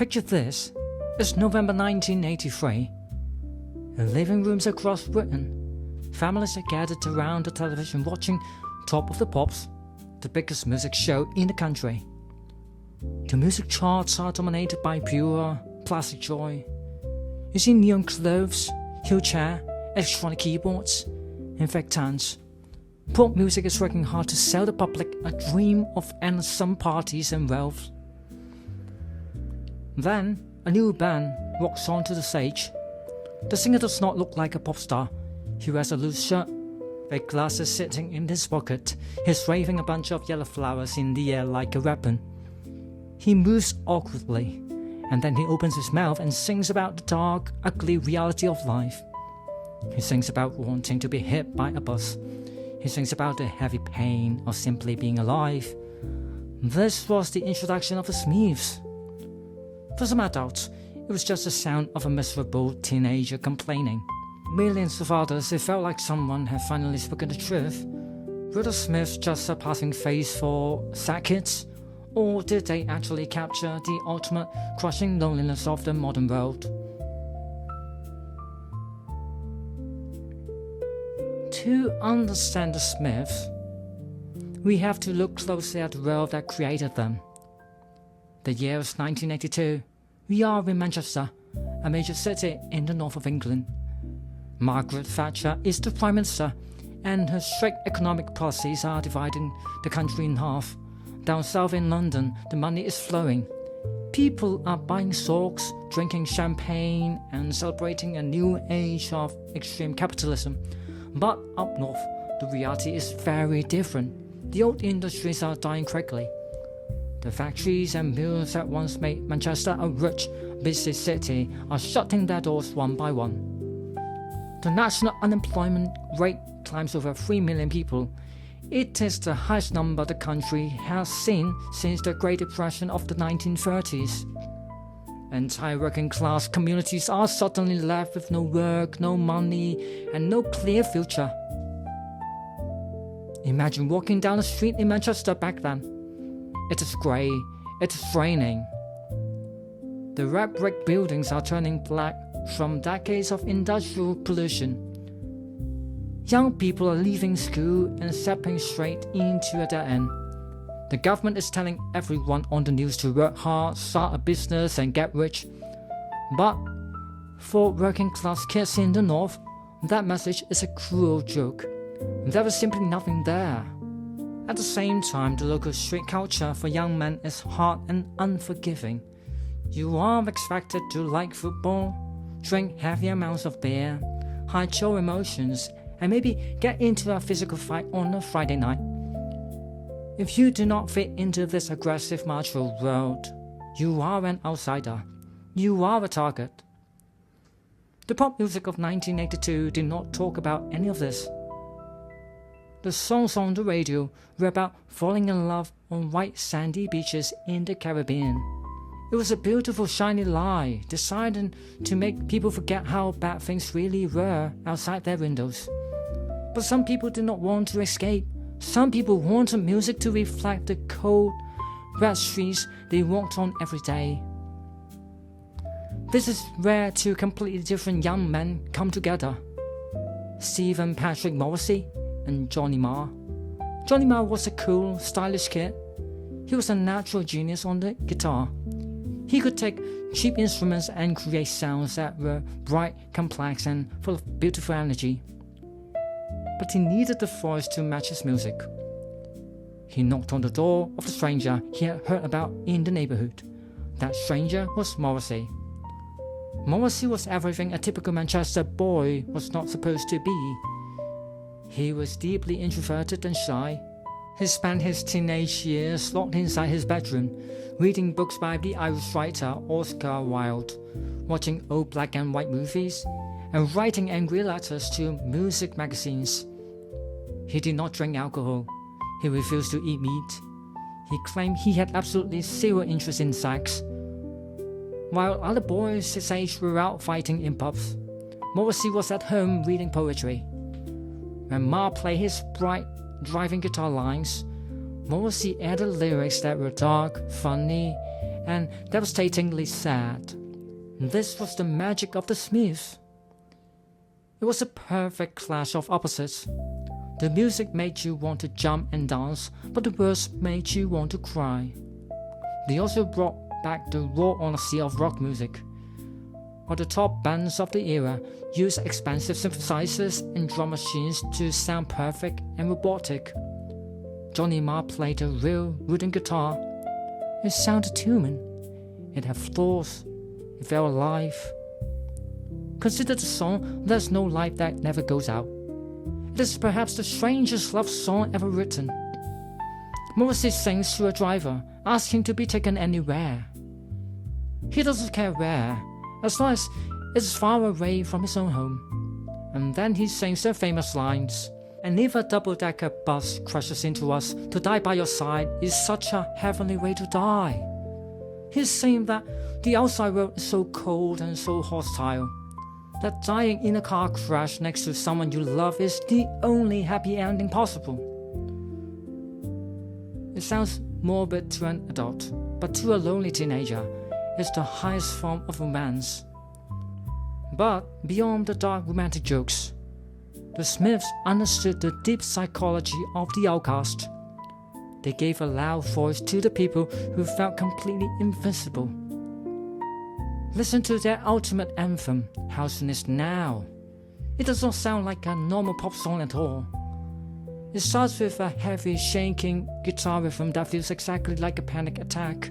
Picture this. It's November 1983. In living rooms across Britain, families are gathered around the television watching Top of the Pops, the biggest music show in the country. The music charts are dominated by pure plastic joy. You see neon clothes, huge hair, electronic keyboards, infectants. Pop music is working hard to sell the public a dream of endless summer parties and wealth. Then, a new band walks onto the stage. The singer does not look like a pop star. He wears a loose shirt, big glasses sitting in his pocket. He's waving a bunch of yellow flowers in the air like a weapon. He moves awkwardly, and then he opens his mouth and sings about the dark, ugly reality of life. He sings about wanting to be hit by a bus. He sings about the heavy pain of simply being alive. This was the introduction of the Smiths. For some adults, it was just the sound of a miserable teenager complaining. Millions of others, it felt like someone had finally spoken the truth. Were the Smiths just a passing phase for sad kids? Or did they actually capture the ultimate crushing loneliness of the modern world? To understand the Smiths, we have to look closely at the world that created them. The year is 1982. We are in Manchester, a major city in the north of England. Margaret Thatcher is the Prime Minister, and her strict economic policies are dividing the country in half. Down south in London, the money is flowing. People are buying socks, drinking champagne, and celebrating a new age of extreme capitalism. But up north, the reality is very different. The old industries are dying quickly. The factories and mills that once made Manchester a rich, busy city are shutting their doors one by one. The national unemployment rate climbs over 3 million people. It is the highest number the country has seen since the Great Depression of the 1930s. Entire working class communities are suddenly left with no work, no money, and no clear future. Imagine walking down the street in Manchester back then. It is grey, it is raining. The red brick buildings are turning black from decades of industrial pollution. Young people are leaving school and stepping straight into a dead end. The government is telling everyone on the news to work hard, start a business and get rich. But for working class kids in the north, that message is a cruel joke. There is simply nothing there. At the same time, the local street culture for young men is hard and unforgiving. You are expected to like football, drink heavy amounts of beer, hide your emotions, and maybe get into a physical fight on a Friday night. If you do not fit into this aggressive macho world, you are an outsider. You are a target. The pop music of 1982 did not talk about any of this. The songs on the radio were about falling in love on white sandy beaches in the Caribbean. It was a beautiful shiny lie designed to make people forget how bad things really were outside their windows. But some people did not want to escape. Some people wanted music to reflect the cold, wet streets they walked on every day. This is where two completely different young men come together. Stephen Patrick Morrissey and Johnny Marr. Johnny Marr was a cool, stylish kid. He was a natural genius on the guitar. He could take cheap instruments and create sounds that were bright, complex, and full of beautiful energy. But he needed the voice to match his music. He knocked on the door of the stranger he had heard about in the neighborhood. That stranger was Morrissey. Morrissey was everything a typical Manchester boy was not supposed to be. He was deeply introverted and shy. He spent his teenage years locked inside his bedroom, reading books by the Irish writer Oscar Wilde, watching old black and white movies, and writing angry letters to music magazines. He did not drink alcohol. He refused to eat meat. He claimed he had absolutely zero interest in sex. While other boys his age were out fighting in pubs, Morrissey was at home reading poetry. When Marr played his bright, driving guitar lines, Morrissey added lyrics that were dark, funny, and devastatingly sad. This was the magic of the Smiths. It was a perfect clash of opposites. The music made you want to jump and dance, but the words made you want to cry. They also brought back the raw honesty of rock music. While the top bands of the era used expensive synthesizers and drum machines to sound perfect and robotic, Johnny Marr played a real wooden guitar. It sounded human. It had flaws. It felt alive. Consider the song There's No Light That Never Goes Out. It is perhaps the strangest love song ever written. Morrissey sings to a driver, asking to be taken anywhere. He doesn't care where, as long as it's far away from his own home. And then he sings the famous lines, "And if a double-decker bus crashes into us, to die by your side is such a heavenly way to die." He's saying that the outside world is so cold and so hostile, that dying in a car crash next to someone you love is the only happy ending possible. It sounds morbid to an adult, but to a lonely teenager, it's the highest form of romance. But beyond the dark romantic jokes, the Smiths understood the deep psychology of the outcast. They gave a loud voice to the people who felt completely invisible. Listen to their ultimate anthem, How Soon Is Now. It does not sound like a normal pop song at all. It starts with a heavy, shaking guitar rhythm that feels exactly like a panic attack.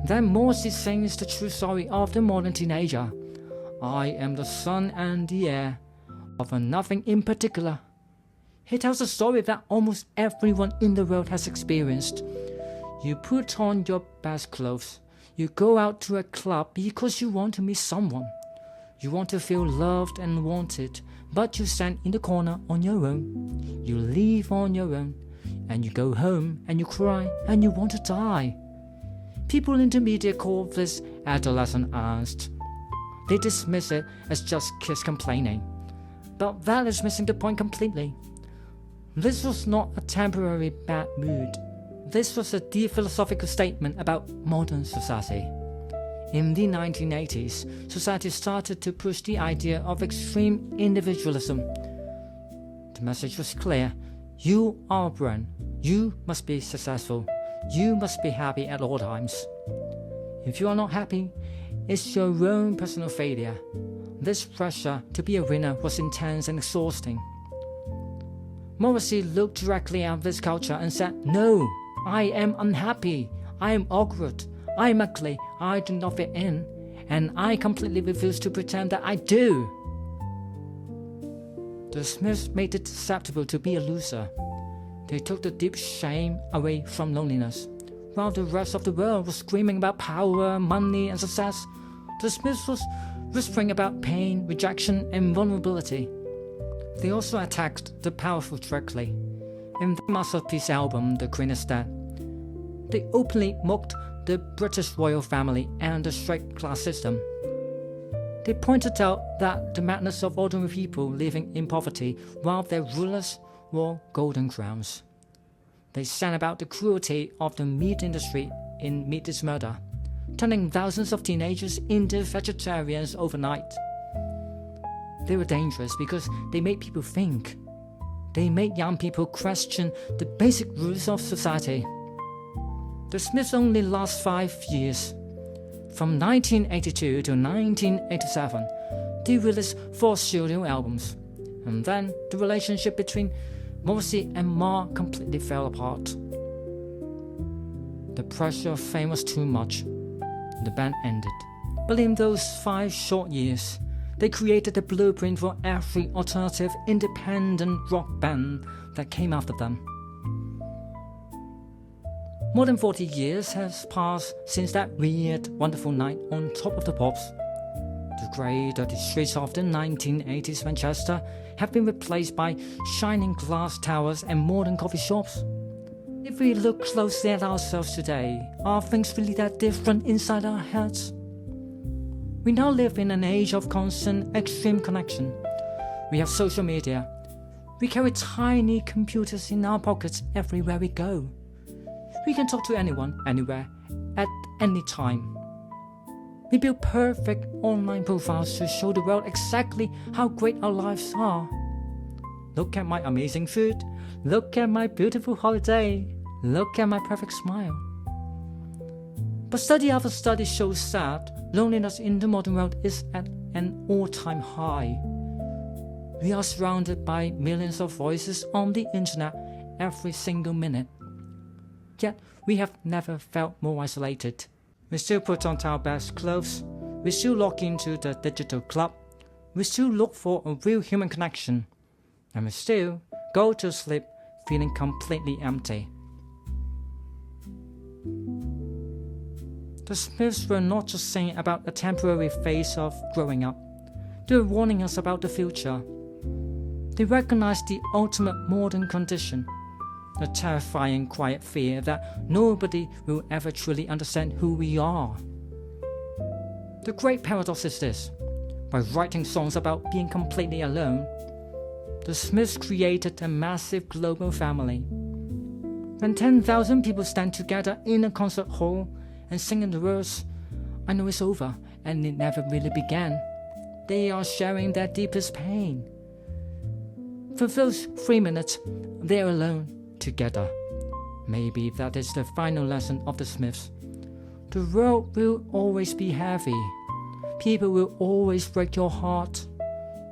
Then Morrissey sings the true story of the modern teenager. I am the sun and the air, of a nothing in particular. He tells a story that almost everyone in the world has experienced. You put on your best clothes. You go out to a club because you want to meet someone. You want to feel loved and wanted, but you stand in the corner on your own. You leave on your own, and you go home and you cry and you want to die. People in the media call this adolescent angst. They dismiss it as just kids complaining. But that is missing the point completely. This was not a temporary bad mood. This was a deep philosophical statement about modern society. In the 1980s, society started to push the idea of extreme individualism. The message was clear. You are a brand. You must be successful. You must be happy at all times. If you are not happy, it's your own personal failure. This pressure to be a winner was intense and exhausting. Morrissey looked directly at this culture and said, "No, I am unhappy, I am awkward, I am ugly, I do not fit in, and I completely refuse to pretend that I do." The Smiths made it acceptable to be a loser. They took the deep shame away from loneliness. While the rest of the world was screaming about power, money, and success, the Smiths was whispering about pain, rejection, and vulnerability. They also attacked the powerful directly. In their masterpiece album, The Queen Is Dead, they openly mocked the British royal family and the straight class system. They pointed out that the madness of ordinary people living in poverty while their rulers wore golden crowns. They sang about the cruelty of the meat industry in Meat is Murder, turning thousands of teenagers into vegetarians overnight. They were dangerous because they made people think. They made young people question the basic rules of society. The Smiths only last 5 years. From 1982 to 1987, they released 4 studio albums, and then the relationship between Morrissey and Marr completely fell apart. The pressure of fame was too much. The band ended. But in those 5 short years, they created the blueprint for every alternative independent rock band that came after them. More than 40 years has passed since that weird, wonderful night on Top of the Pops. The grey, dirty streets of the 1980s Manchester have been replaced by shining glass towers and modern coffee shops. If we look closely at ourselves today, are things really that different inside our heads? We now live in an age of constant extreme connection. We have social media. We carry tiny computers in our pockets everywhere we go. We can talk to anyone, anywhere, at anytime. We build perfect online profiles to show the world exactly how great our lives are. Look at my amazing food. Look at my beautiful holiday. Look at my perfect smile. But study after study shows that loneliness in the modern world is at an all-time high. We are surrounded by millions of voices on the internet every single minute. Yet we have never felt more isolated. We still put on our best clothes. We still log into the digital club. We still look for a real human connection. And we still go to sleep feeling completely empty. The Smiths were not just saying about a temporary phase of growing up. They were warning us about the future. They recognized the ultimate modern condition, the terrifying quiet fear that nobody will ever truly understand who we are. The great paradox is this: by writing songs about being completely alone, the Smiths created a massive global family. When 10,000 people stand together in a concert hall and singing the words, "I know it's over and it never really began," they are sharing their deepest pain. For those 3 minutes, they are alone together. Maybe that is the final lesson of the Smiths. The world will always be heavy. People will always break your heart.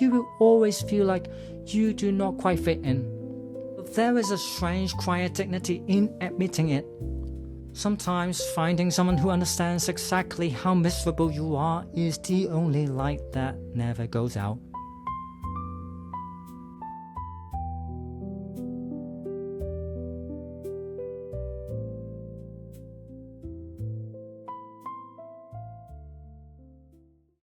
You will always feel like you do not quite fit in. But there is a strange, quiet dignity in admitting it. Sometimes finding someone who understands exactly how miserable you are is the only light that never goes out.